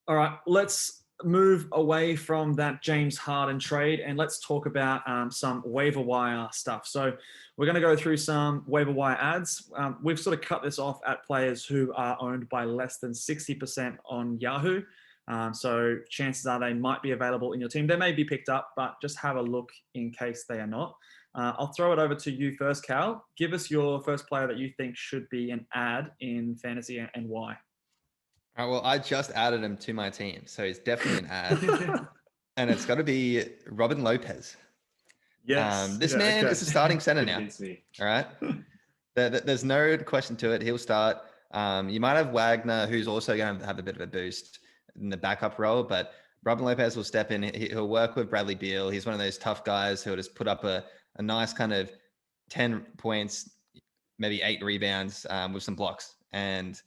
All right, let's move away from that James Harden trade and let's talk about some waiver wire stuff. So we're going to go through some waiver wire ads. We've sort of cut this off at players who are owned by less than 60% on Yahoo. So chances are they might be available in your team. They may be picked up, but just have a look in case they are not. I'll throw it over to you first, Cal. Give us your first player that you think should be an ad in fantasy and why. All right, well, I just added him to my team, so he's definitely an ad. And it's got to be Robin Lopez. Yes. This man is a starting center now. Me. All right. There's no question to it. He'll start. You might have Wagner, who's also going to have a bit of a boost in the backup role, but Robin Lopez will step in. He'll work with Bradley Beal. He's one of those tough guys who'll just put up a nice kind of 10 points, maybe 8 rebounds with some blocks and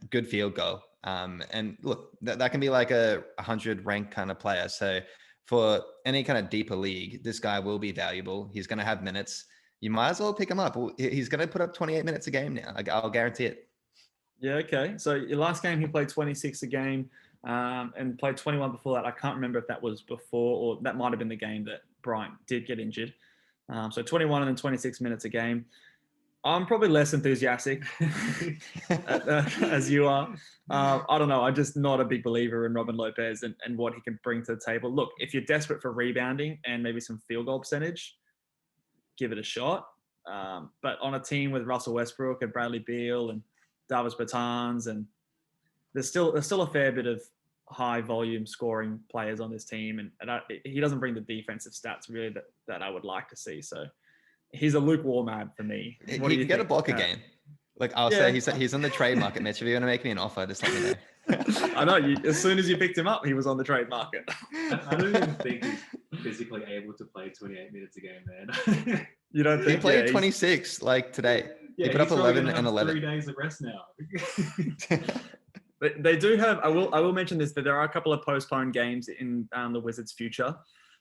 good field goal. And look, that can be like a 100 rank kind of player. So for any kind of deeper league, this guy will be valuable. He's going to have minutes. You might as well pick him up. He's going to put up 28 minutes a game now. I'll guarantee it. Yeah, okay. So your last game, he played 26 a game and played 21 before that. I can't remember if that was before or that might have been the game that Bryant did get injured. So 21 and then 26 minutes a game. I'm probably less enthusiastic as you are. I don't know. I'm just not a big believer in Robin Lopez and what he can bring to the table. Look, if you're desperate for rebounding and maybe some field goal percentage, give it a shot. But on a team with Russell Westbrook and Bradley Beal and Davis Bertans, and there's still a fair bit of high volume scoring players on this team, and he doesn't bring the defensive stats really that I would like to see. So he's a lukewarm ad for me. He can get a block a game. Like I'll say, he's on the trade market, Mitch. If you're going to make me an offer, just let me know. I know. As soon as you picked him up, he was on the trade market. I don't even think he's physically able to play 28 minutes a game, man. You don't think he played 26 like today? Yeah, he put up 11 and 11. 3 days of rest now. They do have. I will mention this, that there are a couple of postponed games in the Wizards' future.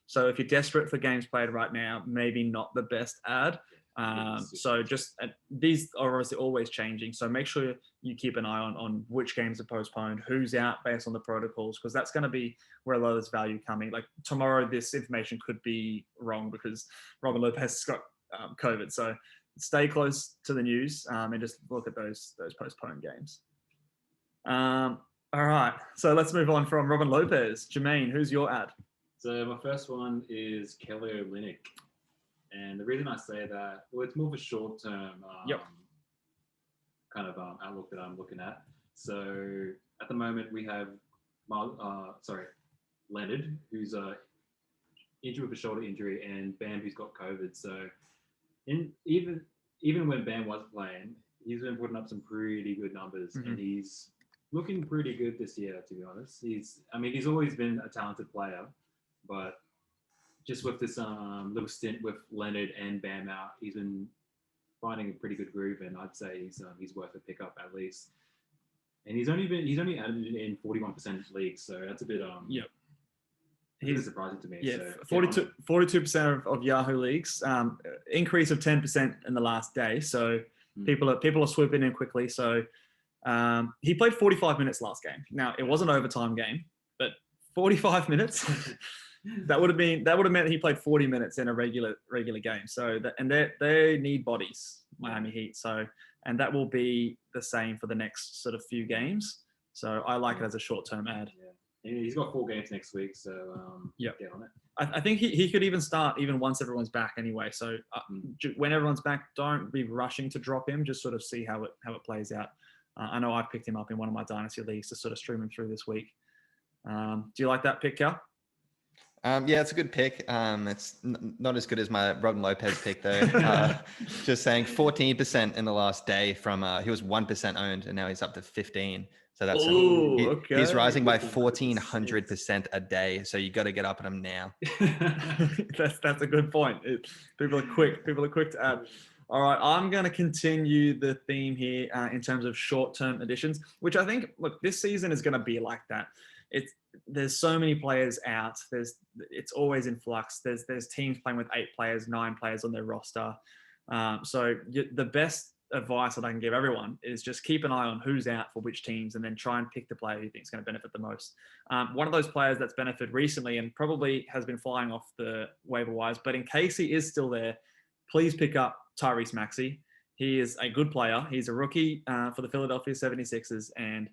So if you're desperate for games played right now, maybe not the best ad. So just these are obviously always changing. So make sure you keep an eye on which games are postponed, who's out based on the protocols, because that's going to be where a lot of this value coming. Like tomorrow, this information could be wrong because Robin Lopez has got COVID. So stay close to the news and just look at those postponed games. All right. So let's move on from Robin Lopez. Jermayne, who's your ad? So my first one is Kelly Olynyk. And the reason I say that, well, it's more of a short-term kind of outlook that I'm looking at. So at the moment, we have Leonard, who's injured with a shoulder injury, and Bam, who's got COVID. So even when Bam was playing, he's been putting up some pretty good numbers, and he's looking pretty good this year, to be honest. He's always been a talented player, but just with this little stint with Leonard and Bam out, he's been finding a pretty good groove, and I'd say he's worth a pickup at least. And he's only added in 41% of leagues, so that's a bit he's surprising to me. Yeah, so 42% of Yahoo leagues, increase of 10% in the last day. So people are swooping in quickly. So he played 45 minutes last game. Now it was an overtime game, but 45 minutes. That would have meant that he played 40 minutes in a regular game. So they need bodies, Miami Heat. So and that will be the same for the next sort of few games. So I like it as a short-term ad. Yeah. He's got 4 games next week, so get on it. I think he could even start even once everyone's back anyway. So when everyone's back, don't be rushing to drop him. Just sort of see how it plays out. I know I've picked him up in one of my dynasty leagues to sort of stream him through this week. Do you like that pick, Cal? Yeah, it's a good pick. It's not as good as my Robin Lopez pick though. Just saying 14% in the last day from, he was 1% owned and now he's up to 15. So that's, he's rising by 1,400% a day. So you got to get up at him now. That's a good point. People are quick to add. All right, I'm going to continue the theme here in terms of short-term additions, which I think, look, this season is going to be like that. There's so many players out. It's always in flux. There's teams playing with 8 players, 9 players on their roster. So the best advice that I can give everyone is just keep an eye on who's out for which teams and then try and pick the player you think is going to benefit the most. One of those players that's benefited recently and probably has been flying off the waiver wires, but in case he is still there, please pick up Tyreese Maxey. He is a good player. He's a rookie for the Philadelphia 76ers. And,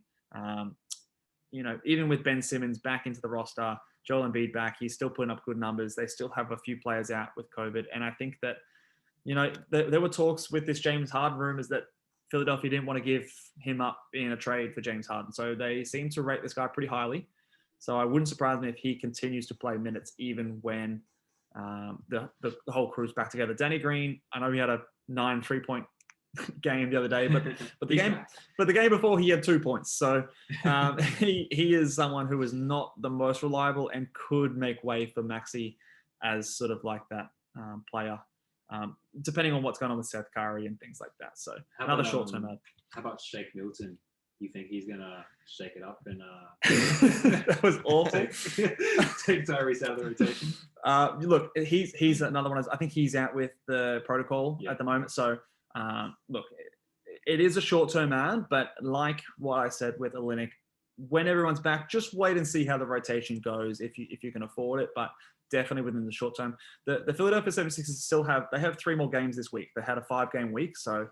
even with Ben Simmons back into the roster, Joel Embiid back, he's still putting up good numbers. They still have a few players out with COVID. And I think that, there were talks with this James Harden rumors that Philadelphia didn't want to give him up in a trade for James Harden. So they seem to rate this guy pretty highly. So I wouldn't surprise me if he continues to play minutes even when the whole crew's back together. Danny Green, I know he had a 9 3-point game the other day, but the game before he had 2 points. So he is someone who is not the most reliable and could make way for Maxey as sort of like that player. Depending on what's going on with Seth Curry and things like that. So another short-term ad. How about Sheikh Milton? You think he's going to shake it up and that was awful. take Tyreese out of the rotation? Look, he's another one. I think he's out with the protocol at the moment. So look, it is a short-term ad, but like what I said with Olynyk, when everyone's back, just wait and see how the rotation goes if you can afford it. But definitely within the short term. The Philadelphia 76ers they have 3 more games this week. They had a 5-game week. So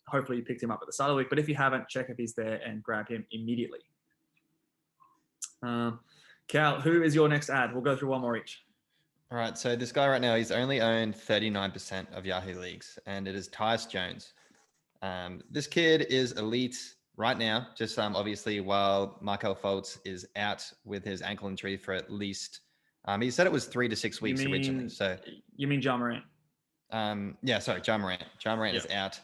hopefully you picked him up at the start of the week. But if you haven't, check if he's there and grab him immediately. Cal, who is your next ad? We'll go through one more each. All right. So this guy right now, he's only owned 39% of Yahoo leagues, and it is Tyus Jones. This kid is elite right now, just obviously while Markelle Fultz is out with his ankle injury for at least he said it was 3 to 6 weeks originally. So you mean Ja Morant? Ja Morant. Ja Morant is out.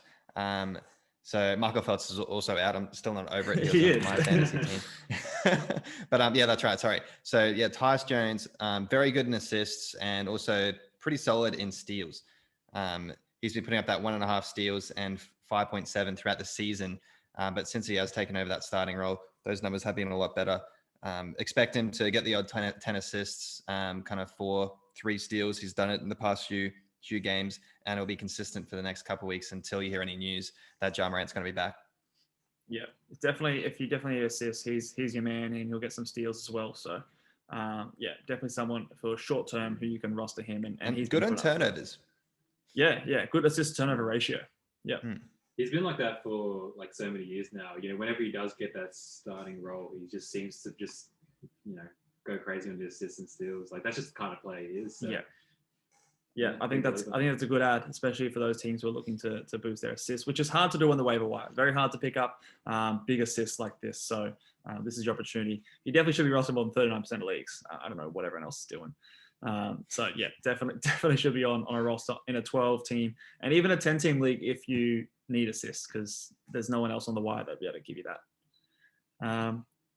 So Markelle Fultz is also out. I'm still not over it. He is. My fantasy team. But that's right. Sorry. So Tyus Jones, very good in assists and also pretty solid in steals. He's been putting up that 1.5 steals and 5.7 throughout the season. But since he has taken over that starting role, those numbers have been a lot better. Expect him to get the odd 10 assists, kind of 4-3 steals. He's done it in the past few games, and it'll be consistent for the next couple of weeks until you hear any news that Ja Morant's going to be back. Yeah, it's definitely. If you definitely need assists, he's your man, and he'll get some steals as well. So, definitely someone for short term who you can roster him, and he's good on turnovers. Yeah, good assist turnover ratio. Yeah. He's been like that for like so many years now. Whenever he does get that starting role, he just seems to go crazy on the assists and steals. Like that's just the kind of player he is. So. Yeah, I think that's a good ad, especially for those teams who are looking to boost their assists, which is hard to do on the waiver wire. Very hard to pick up big assists like this. So this is your opportunity. You definitely should be rostering more than 39% of leagues. I don't know what everyone else is doing. So yeah, definitely should be on a roster in a 12-team and even a 10-team league if you need assists, because there's no one else on the wire that'll be able to give you that.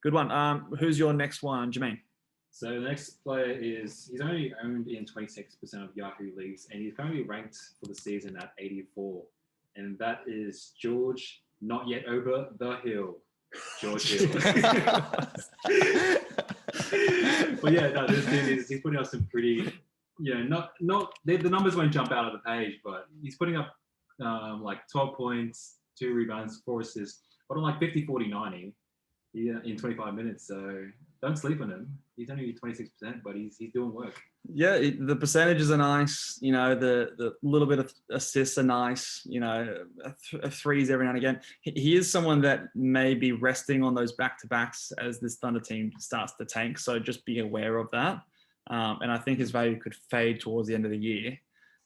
Good one. Who's your next one, Jermayne? So the next player he's only owned in 26% of Yahoo leagues, and he's currently ranked for the season at 84. And that is George, not yet over the hill. George Hill. But this dude he's putting up some pretty, the numbers won't jump out of the page, but he's putting up like 12 points, 2 rebounds, 4 assists, but on like 50, 40, 90 in 25 minutes. So don't sleep on him. He's only 26%, but he's doing work. Yeah, the percentages are nice. The little bit of assists are nice. Threes every now and again. He is someone that may be resting on those back-to-backs as this Thunder team starts to tank. So just be aware of that. And I think his value could fade towards the end of the year.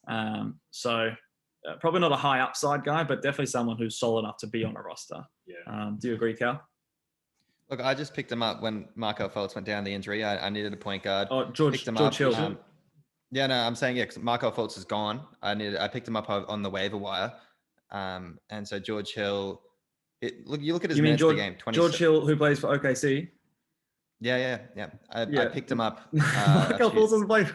Probably not a high upside guy, but definitely someone who's solid enough to be on a roster. Yeah. Do you agree, Cal? Look, I just picked him up when Markelle Fultz went down the injury. I needed a point guard. Oh, George Hill. I'm saying, because Markelle Fultz is gone. I picked him up on the waiver wire. And so George Hill, you look at his minutes per game. George Hill, who plays for OKC? Yeah. I picked him up. Markelle Fultz doesn't play.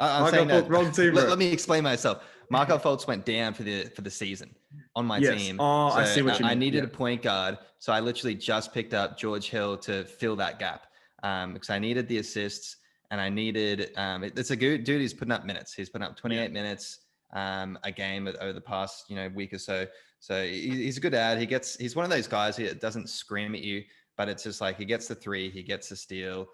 I'm saying Fultz, wrong team. Let me explain myself. Markelle Fultz went down for the season on my team. Oh, so I see what you mean. I needed a point guard, so I literally just picked up George Hill to fill that gap because I needed the assists and I needed. It's a good dude. He's putting up minutes. He's putting up 28 minutes. a game over the past, week or so. So he's a good ad. He's one of those guys who doesn't scream at you, but it's just like he gets the 3, he gets the steal,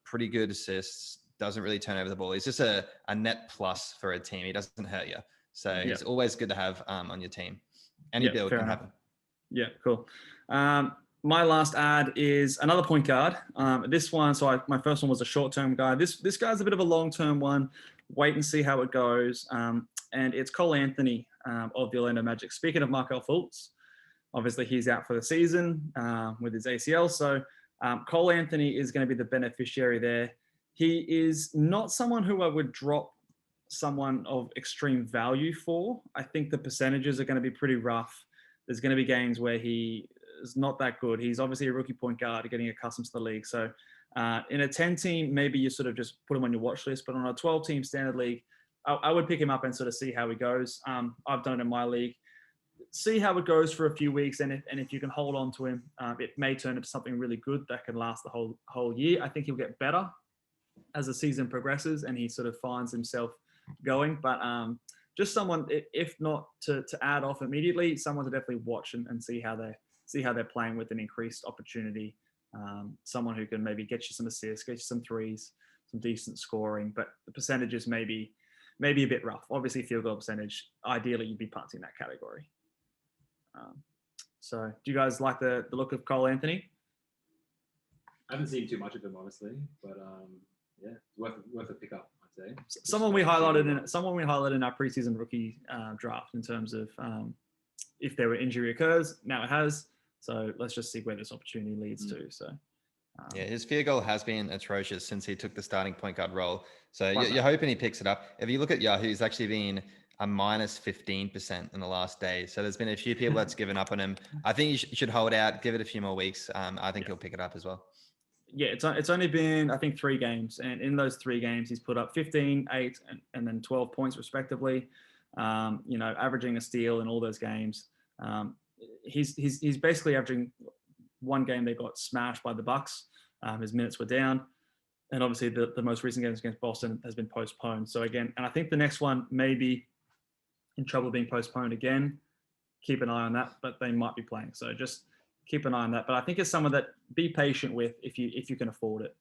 pretty good assists, doesn't really turn over the ball. He's just a net plus for a team. He doesn't hurt you. So he's always good to have on your team. Any build can happen. Yeah, cool. My last ad is another point guard. This one, my first one was a short-term guy. This guy's a bit of a long-term one. Wait and see how it goes. And it's Cole Anthony of the Orlando Magic. Speaking of Markelle Fultz, obviously he's out for the season with his ACL. So Cole Anthony is going to be the beneficiary there. He is not someone who I would drop someone of extreme value for. I think the percentages are going to be pretty rough. There's going to be games where he is not that good. He's obviously a rookie point guard getting accustomed to the league. So in a 10-team, maybe you sort of just put him on your watch list. But on a 12-team standard league, I would pick him up and sort of see how he goes. I've done it in my league. See how it goes for a few weeks. And if you can hold on to him, it may turn into something really good that can last the whole year. I think he'll get better as the season progresses and he sort of finds himself going. But just someone, if not to add off immediately, someone to definitely watch and see how they're playing with an increased opportunity. Someone who can maybe get you some assists, get you some threes, some decent scoring, but the percentages maybe a bit rough. Obviously, field goal percentage, ideally you'd be punting that category. So do you guys like the look of Cole Anthony? I haven't seen too much of him, honestly, but yeah, worth a pickup, I'd say. Someone we highlighted in our preseason rookie draft in terms of if there were injury occurs. Now it has. So let's just see where this opportunity leads to. So yeah, his field goal has been atrocious since he took the starting point guard role. So you're hoping he picks it up. If you look at Yahoo, he's actually been a minus 15% in the last day. So there's been a few people that's given up on him. I think you should hold out, give it a few more weeks. I think he'll pick it up as well. Yeah, it's only been, I think, 3 games. And in those 3 games, he's put up 15, 8, and then 12 points respectively. Averaging a steal in all those games. He's basically averaging one game they got smashed by the Bucks. His minutes were down. And obviously the most recent games against Boston has been postponed. So again, and I think the next one may be in trouble being postponed again. Keep an eye on that, but they might be playing. So just keep an eye on that. But I think it's someone that be patient with if you can afford it.